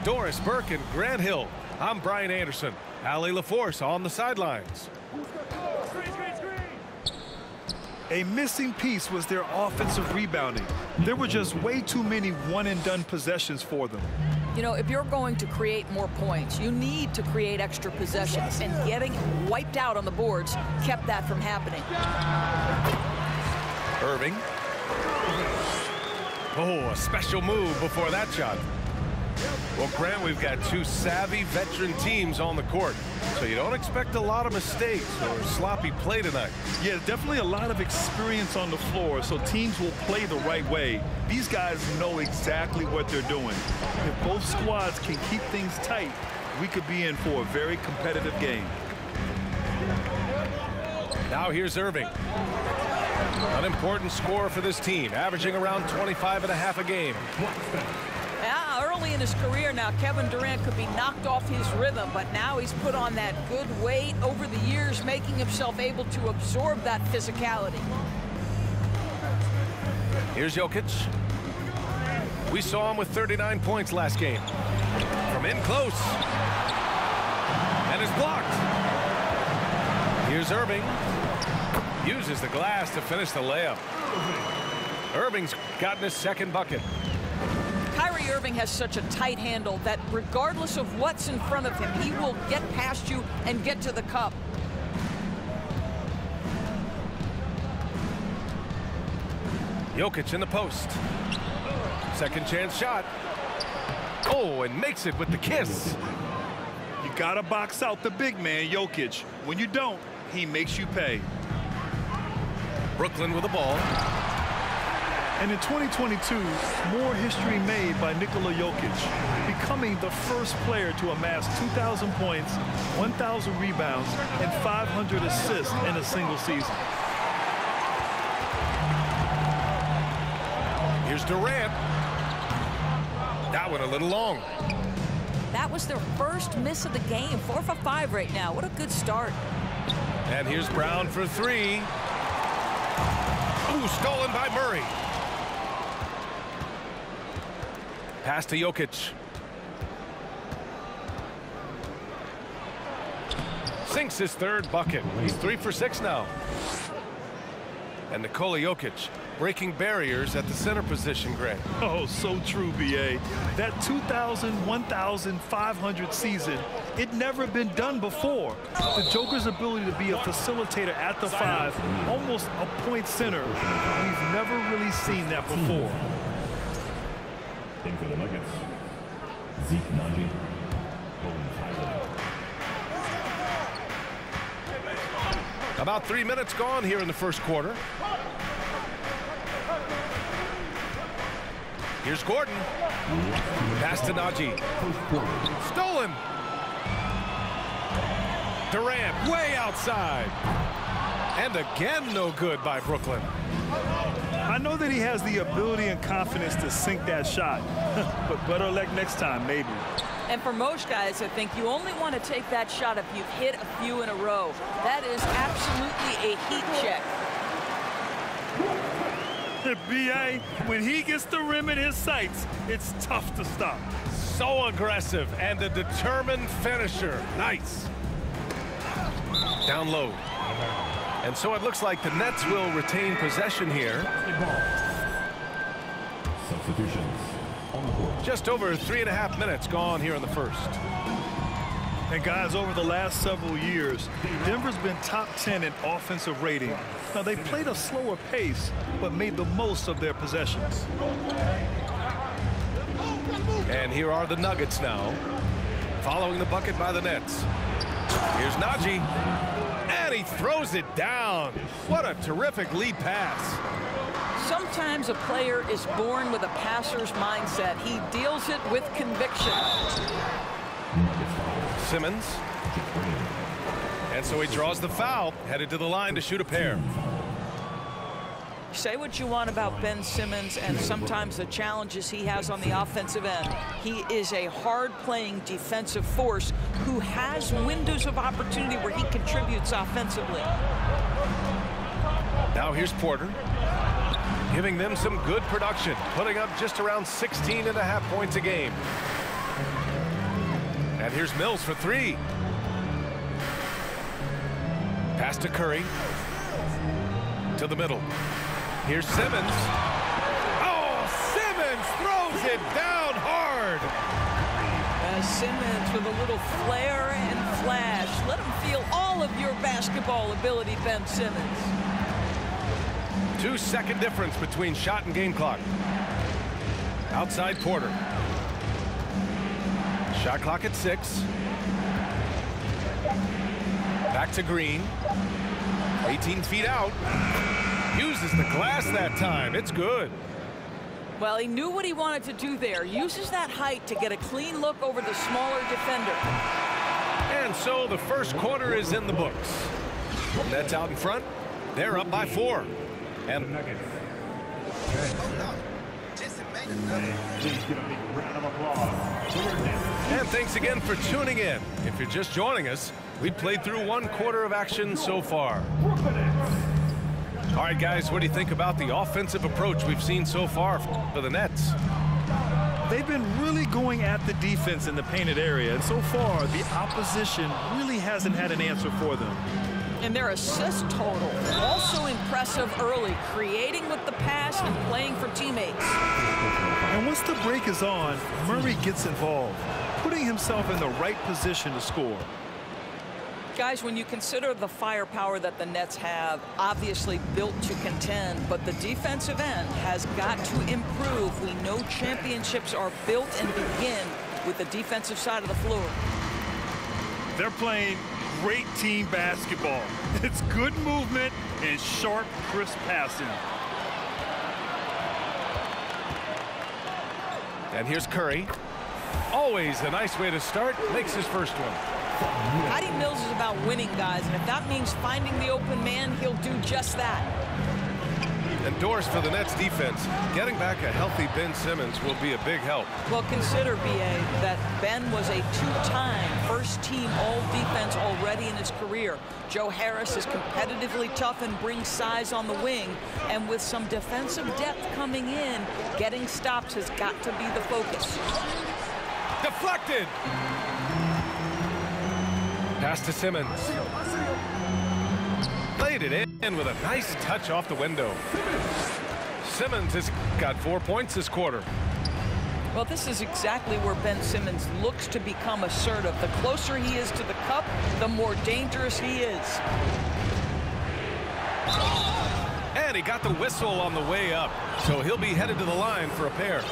Doris Burke and Grant Hill. I'm Brian Anderson. Allie LaForce on the sidelines. A missing piece was their offensive rebounding. There were just way too many one-and-done possessions for them. You know, if you're going to create more points, you need to create extra possessions, and getting wiped out on the boards kept that from happening. Irving. Oh, a special move before that shot. Well, Grant, we've got two savvy veteran teams on the court, so you don't expect a lot of mistakes or sloppy play tonight. Yeah, definitely a lot of experience on the floor, so teams will play the right way. These guys know exactly what they're doing. If both squads can keep things tight, we could be in for a very competitive game. Now here's Irving. An important scorer for this team, averaging around 25.5 a game. Yeah, early in his career now, Kevin Durant could be knocked off his rhythm, but now he's put on that good weight over the years, making himself able to absorb that physicality. Here's Jokic. We saw him with 39 points last game. From in close. And it's blocked. Here's Irving. Uses the glass to finish the layup. Irving's gotten his second bucket. Kyrie Irving has such a tight handle that regardless of what's in front of him, he will get past you and get to the cup. Jokic in the post. Second chance shot. Oh, and makes it with the kiss. You gotta box out the big man, Jokic. When you don't, he makes you pay. Brooklyn with the ball. And in 2022, more history made by Nikola Jokic, becoming the first player to amass 2,000 points, 1,000 rebounds, and 500 assists in a single season. Here's Durant. That one a little long. That was their first miss of the game. 4 for 5 right now. What a good start. And here's Brown for three. Ooh, stolen by Murray. Pass to Jokic. Sinks his third bucket. He's 3 for 6 now. And Nikola Jokic breaking barriers at the center position, Greg. Oh, so true, B.A. That 2,000, 1,500 season, it never been done before. The Joker's ability to be a facilitator at the 5, almost a point center, we've never really seen that before. In for the Nuggets, Zeke Naji. About 3 minutes gone here in the first quarter. Here's Gordon. Pass to Naji. Stolen. Durant way outside. And again, no good by Brooklyn. I know that he has the ability and confidence to sink that shot, but better luck next time, maybe. And for most guys, I think you only want to take that shot if you've hit a few in a row. That is absolutely a heat check. B.A., when he gets the rim in his sights, it's tough to stop. So aggressive and a determined finisher. Nice. Down low. And so it looks like the Nets will retain possession here. Substitutions on the court. Just over 3.5 minutes gone here in the first. And guys, over the last several years, Denver's been top 10 in offensive rating. Now, they played a slower pace, but made the most of their possessions. And here are the Nuggets now, following the bucket by the Nets. Here's Naji, and he throws it down. What a terrific lead pass. Sometimes a player is born with a passer's mindset. He deals it with conviction. Simmons. And so he draws the foul, headed to the line to shoot a pair. Say what you want about Ben Simmons and sometimes the challenges he has on the offensive end. He is a hard-playing defensive force who has windows of opportunity where he contributes offensively. Now here's Porter, giving them some good production, putting up just around 16.5 points a game. And here's Mills for three. Pass to Curry. To the middle. Here's Simmons. Oh, Simmons throws it down hard. Simmons with a little flair and flash. Let him feel all of your basketball ability, Ben Simmons. 2-second difference between shot and game clock. Outside Porter. Shot clock at 6. Back to Green. 18 feet out. Uses the glass that time. It's good. Well, he knew what he wanted to do there. Uses that height to get a clean look over the smaller defender. And so the first quarter is in the books. Nets out in front. They're up by 4. And Please give a big round of applause for your Nets. And thanks again for tuning in. If you're just joining us, we played through 1 quarter of action so far. All right, guys, what do you think about the offensive approach we've seen so far for the Nets? They've been really going at the defense in the painted area, and so far the opposition really hasn't had an answer for them. And their assist total, also impressive early, creating with the pass and playing for teammates. And once the break is on, Murray gets involved, putting himself in the right position to score. Guys, when you consider the firepower that the Nets have, obviously built to contend, but the defensive end has got to improve. We know championships are built and begin with the defensive side of the floor. They're playing great team basketball. It's good movement and sharp, crisp passing. And here's Curry. Always a nice way to start. Makes his first one. Patty Mills is about winning, guys, and if that means finding the open man, he'll do just that. And doors for the Nets defense. Getting back a healthy Ben Simmons will be a big help. Well, consider, B.A., that Ben was a 2-time first-team all-defense already in his career. Joe Harris is competitively tough and brings size on the wing. And with some defensive depth coming in, getting stops has got to be the focus. Deflected. Pass to Simmons. Played it in with a nice touch off the window. Simmons has got 4 points this quarter. Well, this is exactly where Ben Simmons looks to become assertive. The closer he is to the cup, the more dangerous he is. And he got the whistle on the way up, so he'll be headed to the line for a pair.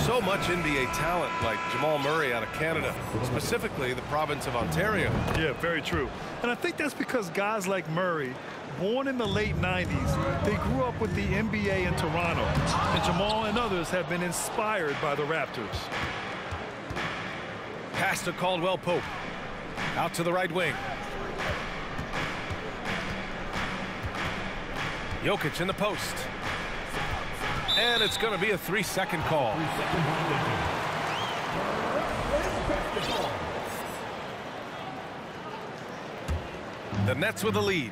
So much NBA talent like Jamal Murray out of Canada, specifically the province of Ontario. Yeah, very true. And I think that's because guys like Murray, born in the late 90s, they grew up with the NBA in Toronto. And Jamal and others have been inspired by the Raptors. Pass to Caldwell Pope. Out to the right wing. Jokic in the post. And it's going to be a 3-second call. The Nets with the lead.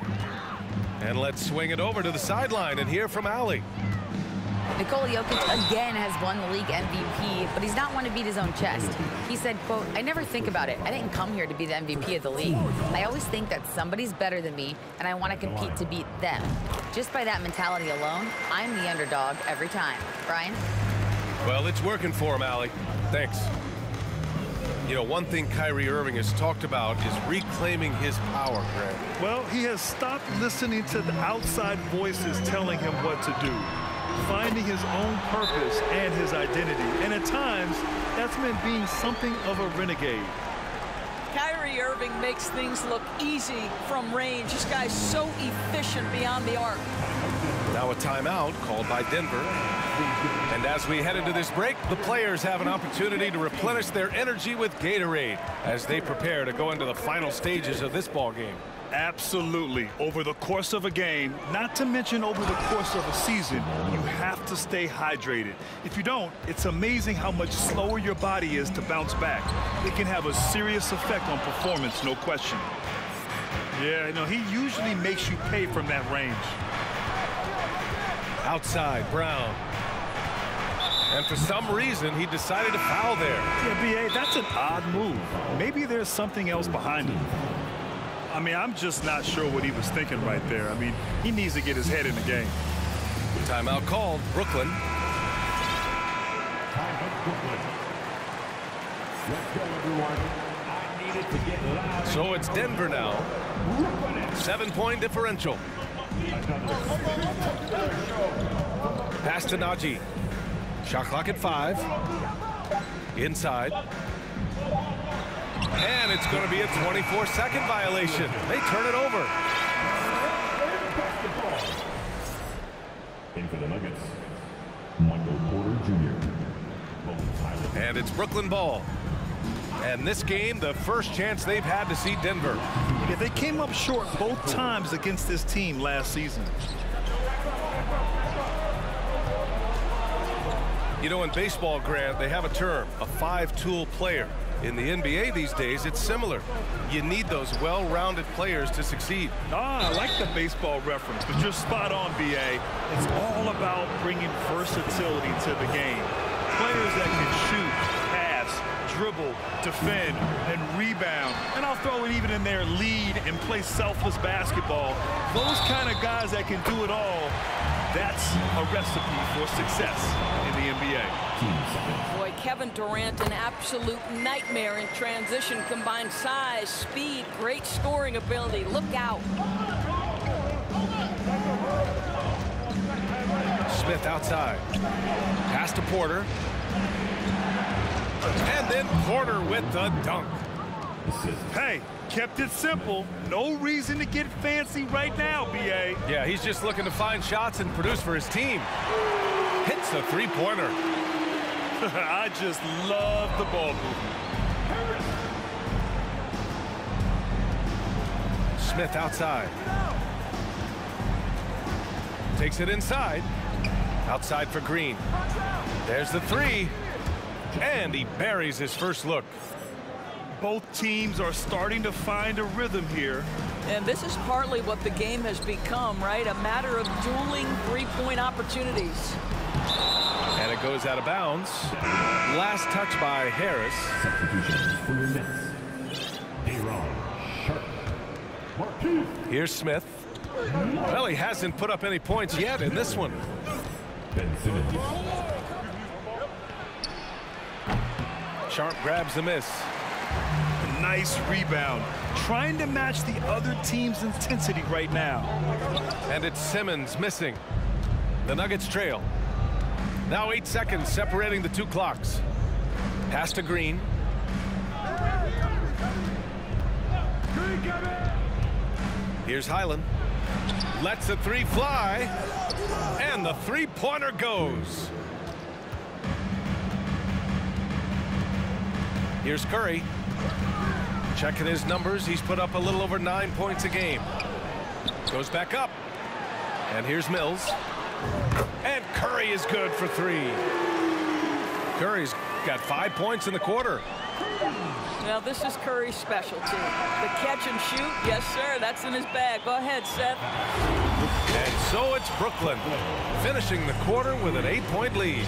And let's swing it over to the sideline and hear from Allie. Nikola Jokic again has won the league MVP, but he's not one to beat his own chest. He said, quote, "I never think about it. I didn't come here to be the MVP of the league. I always think that somebody's better than me, and I want to compete to beat them. Just by that mentality alone, I'm the underdog every time." Brian? Well, it's working for him, Allie. Thanks. You know, one thing Kyrie Irving has talked about is reclaiming his power, Grant. Well, he has stopped listening to the outside voices telling him what to do, finding his own purpose and his identity. And at times, that's meant being something of a renegade. Kyrie Irving makes things look easy from range. This guy's so efficient beyond the arc. Now a timeout called by Denver. And as we head into this break, the players have an opportunity to replenish their energy with Gatorade as they prepare to go into the final stages of this ball game. Absolutely. Over the course of a game, not to mention over the course of a season, you have to stay hydrated. If you don't, it's amazing how much slower your body is to bounce back. It can have a serious effect on performance, no question. Yeah, no, he usually makes you pay from that range. Outside, Brown. And for some reason, he decided to foul there. Yeah, B.A., that's an odd move. Maybe there's something else behind it. I mean, I'm just not sure what he was thinking right there. I mean, he needs to get his head in the game. Timeout called, Brooklyn. So it's Denver now. 7-point differential. Pass to Najee. Shot clock at 5. Inside. And it's going to be a 24-second violation. They turn it over. In for the Nuggets, Michael Porter Jr. And it's Brooklyn ball. And this game, the first chance they've had to see Denver. Yeah, they came up short both times against this team last season. You know, in baseball, Grant, they have a term, a 5-tool player. In the NBA these days, it's similar. You need those well-rounded players to succeed. I like the baseball reference, but you're spot on, B.A. It's all about bringing versatility to the game. Players that can shoot, pass, dribble, defend, and rebound. And I'll throw it even in there, lead and play selfless basketball. Those kind of guys that can do it all, that's a recipe for success in the NBA. Boy, Kevin Durant, an absolute nightmare in transition. Combined size, speed, great scoring ability. Look out. Smith outside. Pass to Porter. And then Porter with the dunk. Hey, kept it simple. No reason to get fancy right now, B.A. Yeah, he's just looking to find shots and produce for his team. Hits a three-pointer. I just love the ball movement. Smith outside. Takes it inside. Outside for Green. There's the three. And he buries his first look. Both teams are starting to find a rhythm here. And this is partly what the game has become, right? A matter of dueling three-point opportunities. And it goes out of bounds. Last touch by Harris. Substitution for your Nets. Aaron Sharp. Here's Smith. Well, he hasn't put up any points yet in this one. Ben Simmons. Sharp grabs the miss. Nice rebound. Trying to match the other team's intensity right now. And it's Simmons missing. The Nuggets trail. Now 8 seconds separating the two clocks. Pass to Green. Here's Highland. Lets the three fly. And the three-pointer goes. Here's Curry. Checking his numbers. He's put up a little over 9 points a game. Goes back up. And here's Mills. And Curry is good for three. Curry's got 5 points in the quarter. Well, this is Curry's specialty. The catch and shoot, yes, sir, that's in his bag. Go ahead, Seth. And so it's Brooklyn, finishing the quarter with an 8-point lead.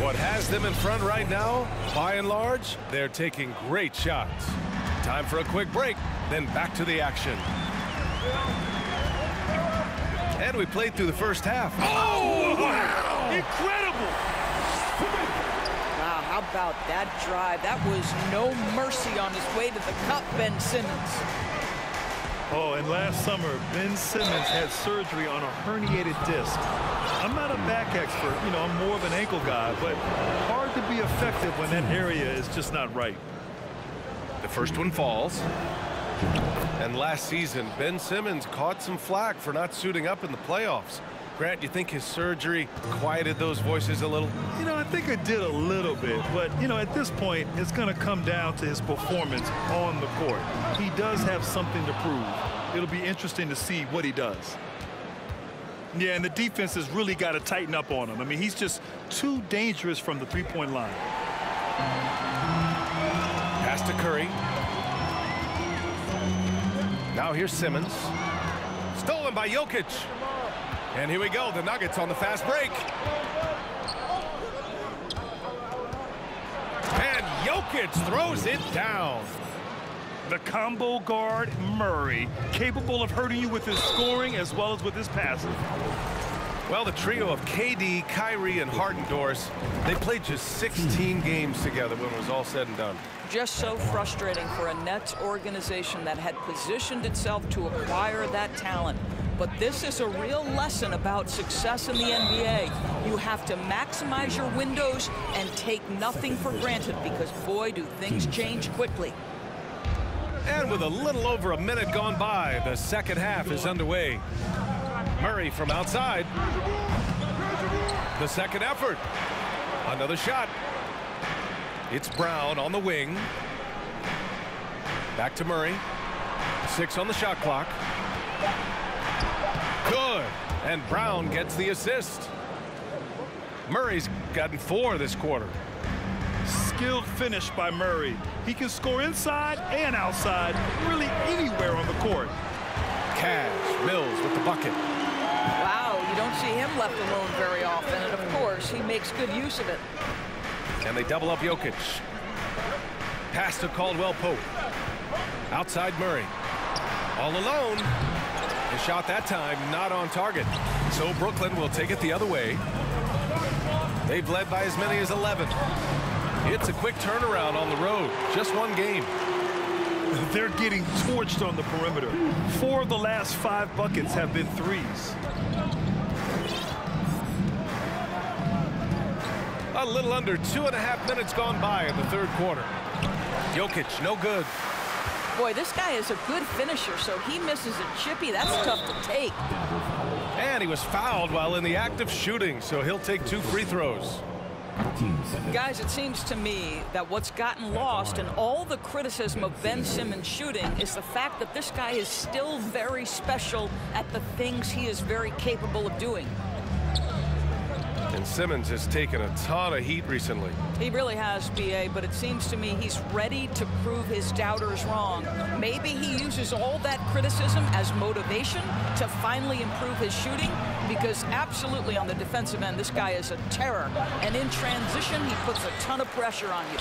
What has them in front right now, by and large, they're taking great shots. Time for a quick break, then back to the action. And we played through the first half. Oh, wow! Incredible! Wow, how about that drive? That was no mercy on his way to the cup, Ben Simmons. Oh, and last summer, Ben Simmons had surgery on a herniated disc. I'm not a back expert, you know, I'm more of an ankle guy, but hard to be effective when that area is just not right. The first one falls. And last season, Ben Simmons caught some flack for not suiting up in the playoffs. Grant, do you think his surgery quieted those voices a little? You know, I think it did a little bit, but, you know, at this point, it's going to come down to his performance on the court. He does have something to prove. It'll be interesting to see what he does. Yeah, and the defense has really got to tighten up on him. I mean, he's just too dangerous from the three-point line. Pass to Curry. Now here's Simmons. Stolen by Jokic. And here we go, the Nuggets on the fast break. Jokic throws it down. The combo guard, Murray, capable of hurting you with his scoring as well as with his passing. Well, the trio of KD, Kyrie, and Harden-Dors, they played just 16 games together when it was all said and done. Just so frustrating for a Nets organization that had positioned itself to acquire that talent. But this is a real lesson about success in the NBA. You have to maximize your windows and take nothing for granted, because boy, do things change quickly. And with a little over a minute gone by, the second half is underway. Murray from outside. The second effort. Another shot. It's Brown on the wing. Back to Murray. 6 on the shot clock. Good. And Brown gets the assist. Murray's gotten 4 this quarter. Skilled finish by Murray. He can score inside and outside, really anywhere on the court. Cash, Mills with the bucket. Wow, you don't see him left alone very often, and of course, he makes good use of it. And they double up Jokic. Pass to Caldwell Pope. Outside Murray. All alone. The shot that time not on target. So Brooklyn will take it the other way. They've led by as many as 11. It's a quick turnaround on the road. Just one game. They're getting torched on the perimeter. 4 of the last 5 buckets have been threes. A little under 2.5 minutes gone by in the third quarter. Jokic, no good. Boy, this guy is a good finisher, so he misses a chippy. That's tough to take. And he was fouled while in the act of shooting, so he'll take 2 free throws. Guys, it seems to me that what's gotten lost in all the criticism of Ben Simmons shooting is the fact that this guy is still very special at the things he is very capable of doing. And Simmons has taken a ton of heat recently. He really has, B.A., but it seems to me he's ready to prove his doubters wrong. Maybe he uses all that criticism as motivation to finally improve his shooting, because absolutely on the defensive end, this guy is a terror. And in transition, he puts a ton of pressure on you.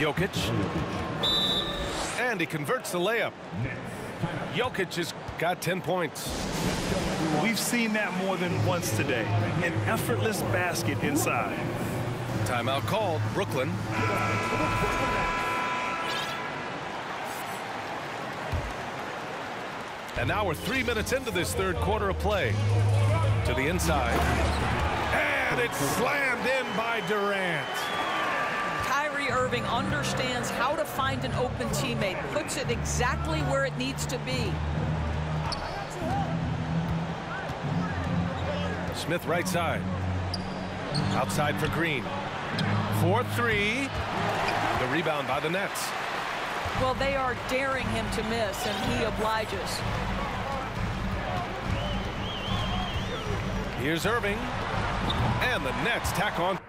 Jokic. And he converts the layup. Jokic has got 10 points. We've seen that more than once today. An effortless basket inside. Timeout called. Brooklyn. And now we're 3 minutes into this third quarter of play. To the inside. And it's slammed in by Durant. Kyrie Irving understands how to find an open teammate, puts it exactly where it needs to be. Smith right side. Outside for Green. 4-3. The rebound by the Nets. Well, they are daring him to miss, and he obliges. Here's Irving. And the Nets tack on.